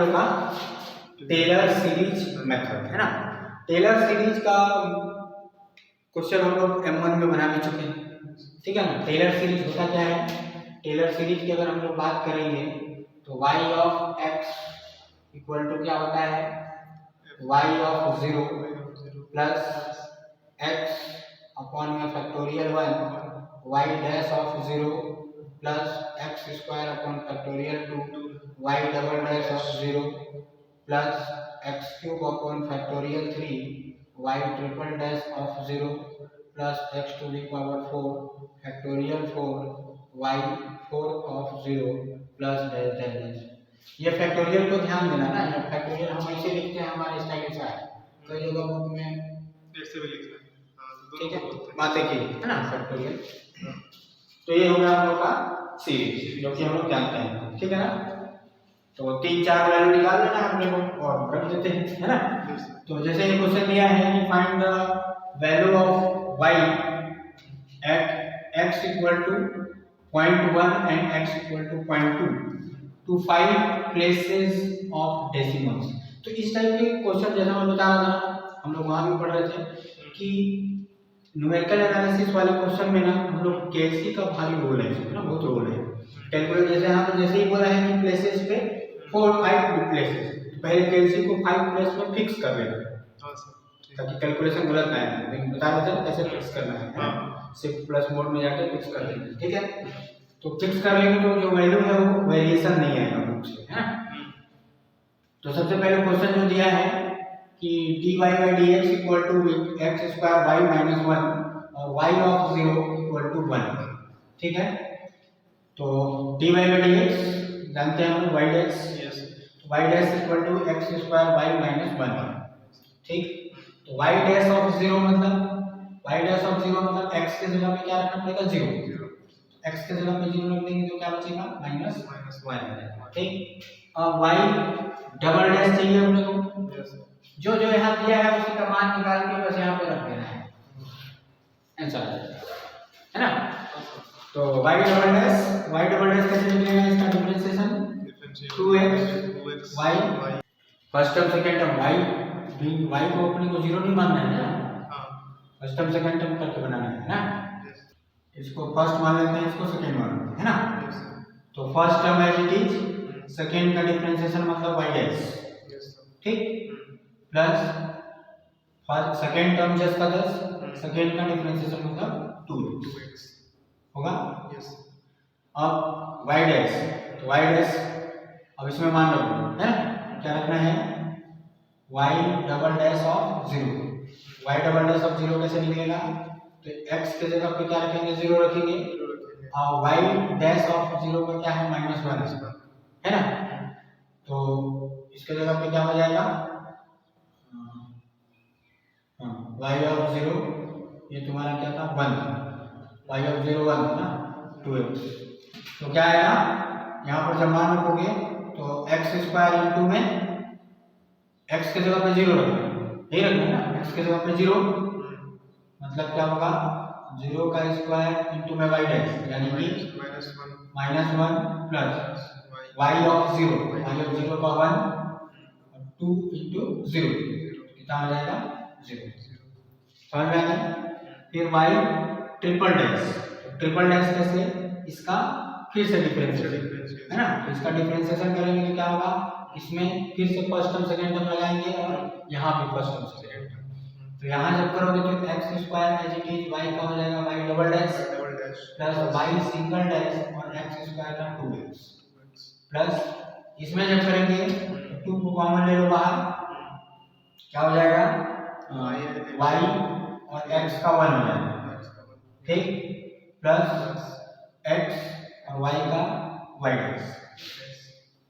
लोग का Taylor series method, है ना। टेलर सीरीज का क्वेश्चन हम लोग M1 में बना भी चुके हैं, ठीक है ना। टेलर सीरीज होता क्या है, टेलर सीरीज की अगर हम लोग बात करेंगे तो y of x equal to क्या होता है, y of 0 plus x upon में factorial 1 y dash of 0 plus x square upon factorial 2 y double dash of 0 plus x cube upon factorial 3 y triple dash of 0 plus x to the power 4 factorial 4 y fourth of 0 plus dash dash dash. ये factorial को ध्यान देना ना, ये factorial हम ऐसे लिखते हैं, हमारे स्टाइल से है, कई जगह बुक में ऐसे भी लिखते हैं, ठीक है, बातें की है ना फैक्टोरियल। तो ये हो गया हम लोग का सीरीज जो कि हम लोग जानते हैं, ठीक है ना। तो 3-4 वैल्यू निकाल लेना हम लोग और रख देते हैं, है ना। तो जैसे ये क्वेश्चन दिया है कि find the value of y at x equal to 0.1 and x equal to 0.2 to 5 places of decimals. तो इस टाइप के क्वेश्चन जैसा मैं बता रहा था, हम लोग वहां भी पढ़ रहे थे कि न्यूमेरिकल एनालिसिस वाले क्वेश्चन में ना हम लोग केएलसी का भारी रोल है ना, बहुत रोल है। कैलकुलेट जैसे हम जैसे ही बोला है कि प्लेसेस पे 4-5 प्लेसेस, तो पहले केएलसी को 5 प्लेस में फिक्स कर लेना ताकि कैलकुलेशन गलत ना आए, लेकिन बता रहे थे कैसे फिक्स करना है, शिफ्ट प्लस मोड में जाके फिक्स कर देंगे, ठीक है। तो फिक्स कर लेंगे तो जो वैल्यू है वो वेरिएशन नहीं आएगा बुक से, है ना। तो सबसे पहले क्वेश्चन जो दिया है कि dy by dx equal to x square y minus 1 और y ऑफ 0 इक्वल टू 1, ठीक है। तो dy by dx जानते हैं हम लोग y डैश, तो y dash equal to x square y minus 1, ठीक। तो y डैश ऑफ 0 मतलब y डैश ऑफ 0 मतलब x के जगह पे क्या रखना पड़ेगा 0, x के जगह पे 0 रख देंगे तो क्या बचेगा -1, ठीक। अब y डबल डैश चाहिए हम लोग को, जो जो यहाँ दिया है उसी का मान निकाल के बस यहाँ पे रख देना है, आंसर है ना। तो y डबल डैश कैसे निकलेगा, इसका differentiation 2x y first term second term y को अपने को 0 नहीं मानना है ना, फर्स्ट टर्म सेकंड टर्म करके बनाना है ना। इसको फर्स्ट मान लेते हैं, इसको सेकंड मान लेते हैं ना। तो first term as it is, second का डिफरेंशिएशन मतलब y डैश, ठीक, प्लस फर्स्ट सेकंड टर्म जिसका 10, सेकंड का डिफरेंशिएशन मतलब 2x होगा। अब y डैश, तो y डैश अब इसमें मान रखो है क्या रखना है, y double dash of 0, y double dash of 0 कैसे निकलेगा, तो x के जगह पे क्या रखेंगे 0 रखेंगे और y डैश ऑफ 0 का क्या है -1 है ना। तो इसके जगह पे क्या हो जाएगा, y ऑफ 0 ये तुम्हारा क्या था 1 था, y ऑफ 0 1 था ना 2x। तो क्या आएगा यहाँ पर जब मान रखोगे तो x स्क्वायर इंटू में x के जगह पे 0 रखना, यही रखना है ना, x के जगह पे 0 मतलब क्या होगा 0 का स्क्वायर इंटू में y डैश यानी कि -1 प्लस y ऑफ 0 का 1 और 2 इंटू 0 कितना हो जाएगा 0, समझ में आया। फिर y ट्रिपल डैश कैसे, इसका फिर से डिफरेंशिएशन है ना, तो इसका डिफरेंशिएशन करेंगे तो क्या होगा, इसमें फिर से फर्स्ट टर्म सेकंड टर्म लगाएंगे और यहाँ भी फर्स्ट टर्म सेकंड टर्म। तो यहाँ जब करोगे तो x square as it is y का हो जाएगा y double dash plus y single dash और x स्क्वायर का 2x प्लस इसमें जब करेंगे तो 2 को कॉमन ले लो बाहर, क्या हो जाएगा y और x का 1 हो जाएगा, ठीक, प्लस x और y का y डैश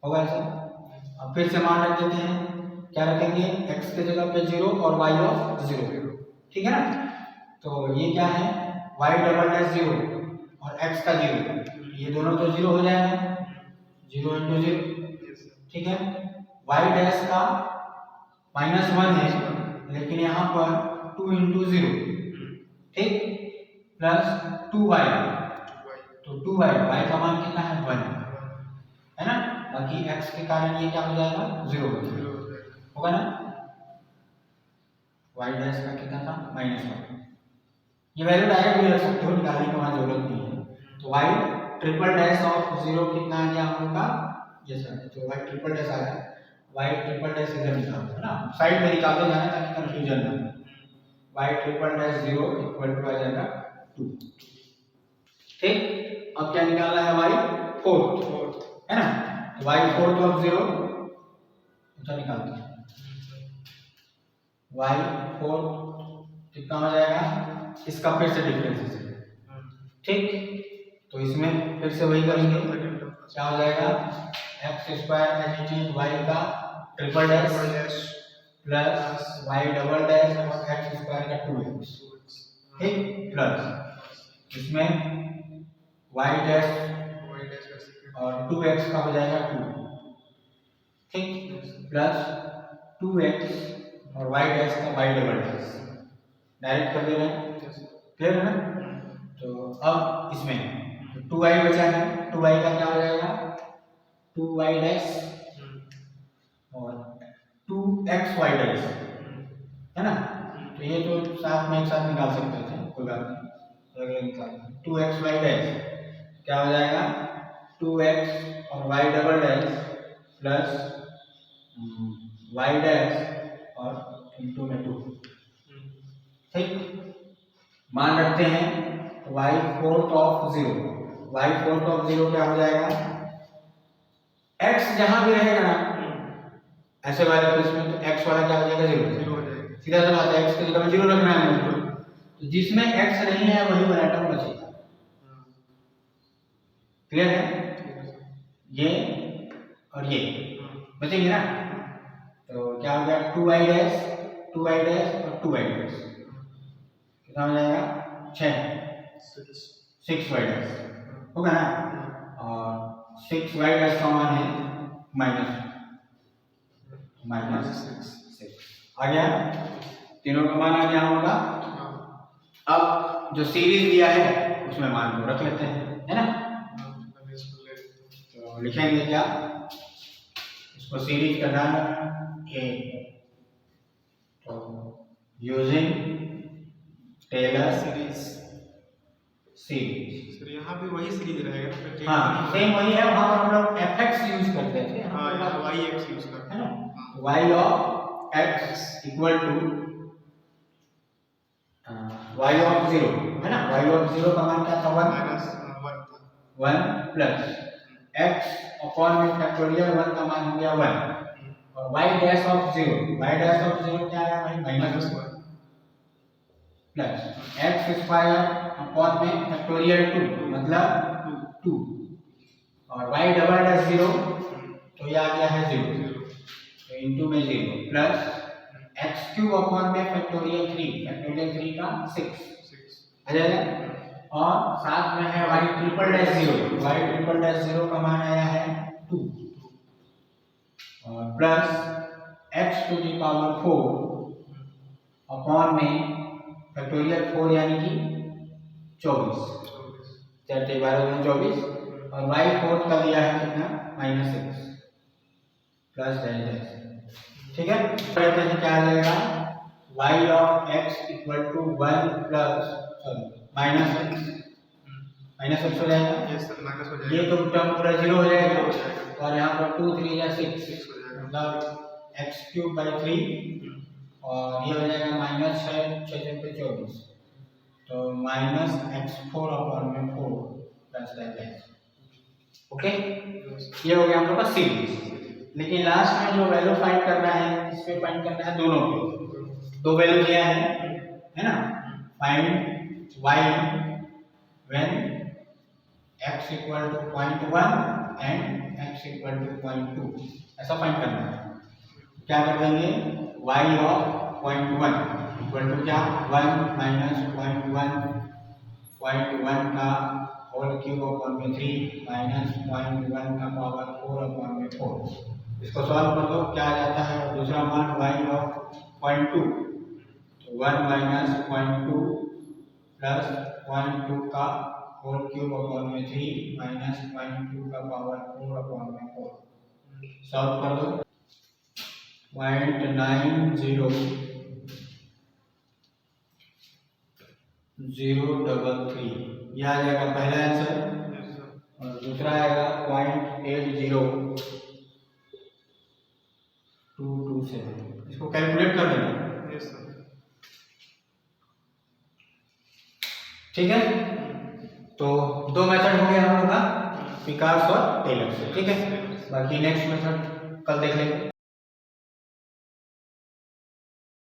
होगा ऐसा। अब फिर से मान रख देते हैं, क्या रखेंगे x के जगह पे 0 और y ऑफ 0, ठीक है ना। तो ये क्या है y डबल डैश 0 और x का 0, ये दोनों तो 0 हो जाएगा, 0 इंटू 0, ठीक है। y डैश का -1 है लेकिन यहाँ पर 2 इंटू 0, ठीक, प्लस 2y, तो 2y, y का मान कितना है 1 है ना, बाकी x के कारण ये क्या हो जाएगा 0 हो जाएगा, होगा ना। y डैश का कितना था -1, ये वैल्यू डायरेक्ट भी रख सकते हो, निकालने की वहां जरूरत नहीं है। तो y ट्रिपल डैश ऑफ 0 कितना आ गया हम लोग का, ये सर तो y ट्रिपल डैश आ गया, y ट्रिपल डैश इधर निकालते हैं ना, साइड में निकालते जाना ताकि कंफ्यूजन ना हो। y triple dash 0 equal to आ जाएगा 2, ठीक। अब क्या निकालना है y फोर्थ, है ना, तो y फोर्थ ऑफ 0 अच्छा निकालते हैं, y फोर्थ कितना हो जाएगा, इसका फिर से डिफरेंस है, ठीक। तो इसमें फिर से वही करेंगे, क्या हो जाएगा एक्स स्क्वायर एच y का triple dash plus y double dash और एक्स स्क्वायर का 2x, ठीक, प्लस इसमें y डैश और 2x का हो जाएगा 2, ठीक, प्लस 2x और y डैश का y डबल डैश डायरेक्ट कर दे रहे हैं, क्लियर है ना। तो अब इसमें 2y बचा है, 2y का क्या हो जाएगा 2y डैश और 2xy डैश, है ना। तो ये तो साथ में एक साथ निकाल सकते थे, कोई बात नहीं, अलग निकाल 2xy डैश क्या हो जाएगा 2x और y double dash plus y dash और इनटू में 2, ठीक। मान रखते हैं y fourth of 0, y fourth of 0 क्या हो जाएगा, x जहां भी रहेगा ना ऐसे वाले केस में तो x वाला क्या हो जाएगा 0 हो जाएगा, सीधा सा बात है, x की जगह 0 रखना है मुझको, तो जिसमें x नहीं है वही वाला टर्म बचेगा, क्लियर है, ये और ये बचेंगे ना। तो क्या हो गया 2y डैश और 2y डैश कितना हो जाएगा 6y डैश होगा ना, और 6y डैश का मान है -6 आ गया, तीनों का मान आ गया होगा। अब जो सीरीज दिया है उसमें मान को रख लेते हैं, है ना। तो लिखेंगे क्या, इसको सीरीज का नाम है, तो यूजिंग टेलर सीरीज, यहाँ भी वही सीरीज रहेगा, हाँ सेम वही है, वहां पर हम लोग fx यूज करते थे, हाँ यहाँ yx यूज करते हैं ना, y of x equal to y of 0, है ना, y ऑफ 0 का मान क्या था 1 प्लस x अपॉन में फैक्टोरियल 1 का मान हो गया 1 और y डैश ऑफ 0 क्या है भाई -1 प्लस एक्स स्क्वायर अपॉन में फैक्टोरियल 2 मतलब 2 और y डबल डैश 0 तो ये आ गया है 0, तो इनटू में 0 प्लस एक्स क्यूब अपॉन में फैक्टोरियल 3 का 6 आ जाएगा, और साथ में है y ट्रिपल डैश 0 का मान आया है 2 और plus x to the power 4 upon में फैक्टोरियल 4 यानी कि 24 4 12 24 और y फोर्थ का दिया है कितना -6 प्लस डैश, ठीक है। कहते हैं क्या आ जाएगा y of x equal to 1 plus -x हो जाएगा, ये तो टर्म पूरा 0 हो जाएगा और यहाँ पर 2 3 या 6 मतलब x क्यूब बाई 3 और ये हो जाएगा -6 पे 24 तो -x4 अपॉन में 4 प्लस डैश, ओके। ये हो गया हम लोग का सीरीज। लेकिन लास्ट में जो वैल्यू फाइंड करना है इसमें फाइंड करना है दोनों पे, दो वैल्यू दिया है ना, find y when x equal to 0.1 and x equal to 0.2 ऐसा फाइंड करना है। क्या कर देंगे y ऑफ 0.1 इक्वल टू क्या 1 माइनस 0.1 का होल क्यूब अपॉन में 3 माइनस 0.1 का पावर 4 अपॉन में 4, इसको सॉल्व कर दो क्या आ जाता है, दूसरा मान y ऑफ 0.2 तो 1 माइनस 0.2 प्लस 0.2 का होल क्यूब अपॉन में 3 माइनस 0.2 का पावर 4 अपॉन में 4, सॉल्व कर दो 0.9003 यह आ जाएगा पहला आंसर यस सर और दूसरा आएगा 0.80227 इसको कैलकुलेट कर लेना यस सर ठीक है। तो दो मेथड हो गया हम लोग का पिकार्स और टेलर से ठीक है। बाकी नेक्स्ट मेथड कल देख लेंगे।